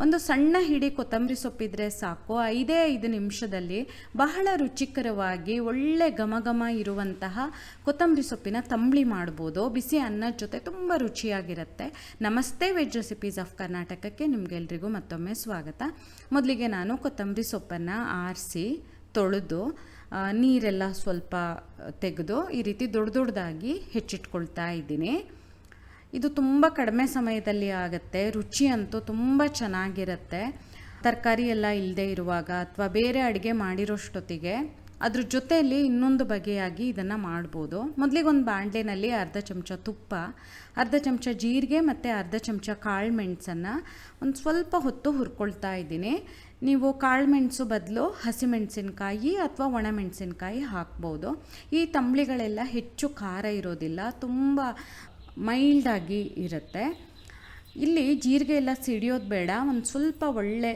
ಒಂದು ಸಣ್ಣ ಹಿಡಿ ಕೊತ್ತಂಬರಿ ಸೊಪ್ಪಿದ್ರೆ ಸಾಕು, 5 ನಿಮಿಷದಲ್ಲಿ ಬಹಳ ರುಚಿಕರವಾಗಿ ಒಳ್ಳೆ ಘಮ ಇರುವಂತಹ ಕೊತ್ತಂಬರಿ ಸೊಪ್ಪಿನ ತಂಬಳಿ ಮಾಡ್ಬೋದು. ಬಿಸಿ ಅನ್ನದ ಜೊತೆ ತುಂಬ ರುಚಿಯಾಗಿರುತ್ತೆ. ನಮಸ್ತೆ ವೆಜ್ ರೆಸಿಪೀಸ್ ಆಫ್ ಕರ್ನಾಟಕಕ್ಕೆ ನಿಮಗೆಲ್ರಿಗೂ ಮತ್ತೊಮ್ಮೆ ಸ್ವಾಗತ. ಮೊದಲಿಗೆ ನಾನು ಕೊತ್ತಂಬರಿ ಸೊಪ್ಪನ್ನು ಆರಿಸಿ ತೊಳೆದು ನೀರೆಲ್ಲ ಸ್ವಲ್ಪ ತೆಗೆದು ಈ ರೀತಿ ದೊಡ್ಡದಾಗಿ ಹೆಚ್ಚಿಟ್ಕೊಳ್ತಾ ಇದ್ದೀನಿ. ಇದು ತುಂಬ ಕಡಿಮೆ ಸಮಯದಲ್ಲಿ ಆಗುತ್ತೆ. ರುಚಿ ಅಂತೂ ತುಂಬ ಚೆನ್ನಾಗಿರುತ್ತೆ. ತರಕಾರಿ ಎಲ್ಲ ಇಲ್ಲದೆ ಇರುವಾಗ ಅಥವಾ ಬೇರೆ ಅಡುಗೆ ಮಾಡಿರೋಷ್ಟೊತ್ತಿಗೆ ಅದ್ರ ಜೊತೆಯಲ್ಲಿ ಇನ್ನೊಂದು ಬಗೆಯಾಗಿ ಇದನ್ನು ಮಾಡ್ಬೋದು. ಮೊದಲಿಗೆ ಒಂದು ಬಾಣಲೆಯಲ್ಲಿ ಅರ್ಧ ಚಮಚ ತುಪ್ಪ, ಅರ್ಧ ಚಮಚ ಜೀರಿಗೆ ಮತ್ತು ಅರ್ಧ ಚಮಚ ಕಾಳು ಮೆಣಸನ್ನು ಒಂದು ಸ್ವಲ್ಪ ಹೊತ್ತು ಹುರ್ಕೊಳ್ತಾ ಇದ್ದೀನಿ. ನೀವು ಕಾಳು ಮೆಣಸು ಬದಲು ಹಸಿಮೆಣಸಿನ್ಕಾಯಿ ಅಥವಾ ಒಣಮೆಣಸಿನ್ಕಾಯಿ ಹಾಕ್ಬೋದು. ಈ ತಂಬಳಿಗಳೆಲ್ಲ ಹೆಚ್ಚು ಖಾರ ಇರೋದಿಲ್ಲ, ತುಂಬ ಮೈಲ್ಡಾಗಿ ಇರುತ್ತೆ. ಇಲ್ಲಿ ಜೀರಿಗೆ ಎಲ್ಲ ಸಿಡಿಯೋದು ಬೇಡ, ಒಂದು ಸ್ವಲ್ಪ ಒಳ್ಳೆ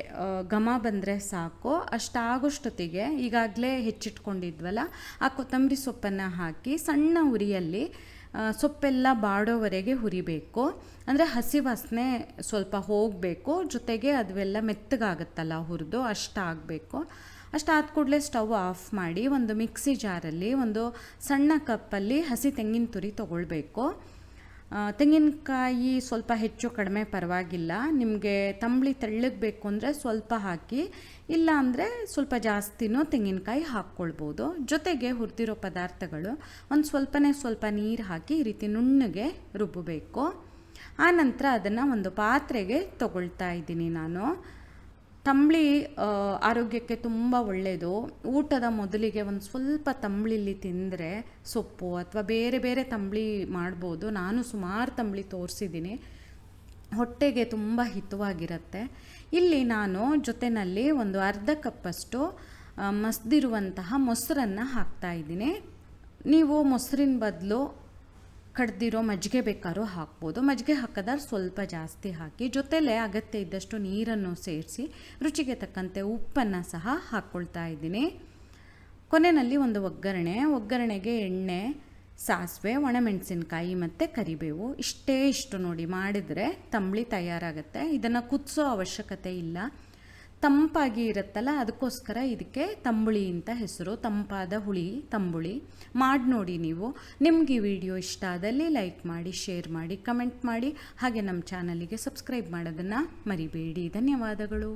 ಘಮ ಬಂದರೆ ಸಾಕು. ಅಷ್ಟಾಗೋಷ್ಟೊತ್ತಿಗೆ ಈಗಾಗಲೇ ಹೆಚ್ಚಿಟ್ಕೊಂಡಿದ್ವಲ್ಲ ಆ ಕೊತ್ತಂಬರಿ ಸೊಪ್ಪನ್ನು ಹಾಕಿ ಸಣ್ಣ ಉರಿಯಲ್ಲಿ ಸೊಪ್ಪೆಲ್ಲ ಬಾಡೋವರೆಗೆ ಹುರಿಬೇಕು. ಅಂದರೆ ಹಸಿ ವಾಸನೆ ಸ್ವಲ್ಪ ಹೋಗಬೇಕು, ಜೊತೆಗೆ ಅದೆಲ್ಲ ಮೆತ್ತಗಾಗುತ್ತಲ್ಲ ಹುರಿದು ಅಷ್ಟಾಗಬೇಕು. ಅಷ್ಟಾದ ಕೂಡಲೇ ಸ್ಟವ್ ಆಫ್ ಮಾಡಿ ಒಂದು ಮಿಕ್ಸಿ ಜಾರಲ್ಲಿ ಒಂದು ಸಣ್ಣ ಕಪ್ಪಲ್ಲಿ ಹಸಿ ತೆಂಗಿನ ತುರಿ ತೊಗೊಳ್ಬೇಕು. ತೆಂಗಿನಕಾಯಿ ಸ್ವಲ್ಪ ಹೆಚ್ಚು ಕಡಿಮೆ ಪರವಾಗಿಲ್ಲ. ನಿಮಗೆ ತಂಬಳಿ ತೆಳ್ಳಗೆ ಬೇಕು ಅಂದರೆ ಸ್ವಲ್ಪ ಹಾಕಿ, ಇಲ್ಲ ಅಂದರೆ ಸ್ವಲ್ಪ ಜಾಸ್ತಿನೂ ತೆಂಗಿನಕಾಯಿ ಹಾಕ್ಕೊಳ್ಬೋದು. ಜೊತೆಗೆ ಹುರಿದಿರೋ ಪದಾರ್ಥಗಳು ಒಂದು ಸ್ವಲ್ಪ ನೀರು ಹಾಕಿ ಈ ರೀತಿ ನುಣ್ಣಗೆ ರುಬ್ಬಬೇಕು. ಆನಂತರ ಅದನ್ನು ಒಂದು ಪಾತ್ರೆಗೆ ತಗೊಳ್ತಾ ಇದ್ದೀನಿ ನಾನು. ತಂಬಳಿ ಆರೋಗ್ಯಕ್ಕೆ ತುಂಬ ಒಳ್ಳೆಯದು. ಊಟದ ಮೊದಲಿಗೆ ಒಂದು ಸ್ವಲ್ಪ ತಂಬಳಿಲಿ ತಿಂದರೆ ಸೊಪ್ಪು ಅಥವಾ ಬೇರೆ ತಂಬಳಿ ಮಾಡ್ಬೋದು. ನಾನು ಸುಮಾರು ತಂಬಳಿ ತೋರಿಸಿದ್ದೀನಿ, ಹೊಟ್ಟೆಗೆ ತುಂಬ ಹಿತವಾಗಿರುತ್ತೆ. ಇಲ್ಲಿ ನಾನು ಜೊತೆಯಲ್ಲಿ ಒಂದು ಅರ್ಧ ಕಪ್ಪಷ್ಟು ಮಸ್ದಿರುವಂತಹ ಮೊಸರನ್ನು ಹಾಕ್ತಾಯಿದ್ದೀನಿ. ನೀವು ಮೊಸರಿನ ಬದಲು ಕಡ್ದಿರೋ ಮಜ್ಜಿಗೆ ಬೇಕಾದ್ರೂ ಹಾಕ್ಬೋದು. ಮಜ್ಜಿಗೆ ಹಾಕಿದ್ರೆ ಸ್ವಲ್ಪ ಜಾಸ್ತಿ ಹಾಕಿ, ಜೊತೆಲೇ ಅಗತ್ಯ ಇದ್ದಷ್ಟು ನೀರನ್ನು ಸೇರಿಸಿ ರುಚಿಗೆ ತಕ್ಕಂತೆ ಉಪ್ಪನ್ನು ಸಹ ಹಾಕ್ಕೊಳ್ತಾ ಇದ್ದೀನಿ. ಕೊನೆಯಲ್ಲಿ ಒಂದು ಒಗ್ಗರಣೆಗೆ ಎಣ್ಣೆ, ಸಾಸಿವೆ, ಒಣಮೆಣಸಿನ್ಕಾಯಿ ಮತ್ತು ಕರಿಬೇವು ಇಷ್ಟು ನೋಡಿ ಮಾಡಿದರೆ ತಂಬಳಿ ತಯಾರಾಗುತ್ತೆ. ಇದನ್ನು ಕುದಿಸೋ ಅವಶ್ಯಕತೆ ಇಲ್ಲ, ತಂಪಾಗಿ ಇರುತ್ತಲ್ಲ, ಅದಕ್ಕೋಸ್ಕರ ಇದಕ್ಕೆ ತಂಬುಳಿ ಅಂತ ಹೆಸರು. ತಂಪಾದ ಹುಳಿ ತಂಬುಳಿ ಮಾಡಿ ನೋಡಿ ನೀವು. ನಿಮ್ಗೆ ಈ ವಿಡಿಯೋ ಇಷ್ಟ ಆದಲ್ಲಿ ಲೈಕ್ ಮಾಡಿ, ಶೇರ್ ಮಾಡಿ, ಕಮೆಂಟ್ ಮಾಡಿ, ಹಾಗೆ ನಮ್ಮ ಚಾನಲಿಗೆ ಸಬ್ಸ್ಕ್ರೈಬ್ ಮಾಡೋದನ್ನು ಮರಿಬೇಡಿ. ಧನ್ಯವಾದಗಳು.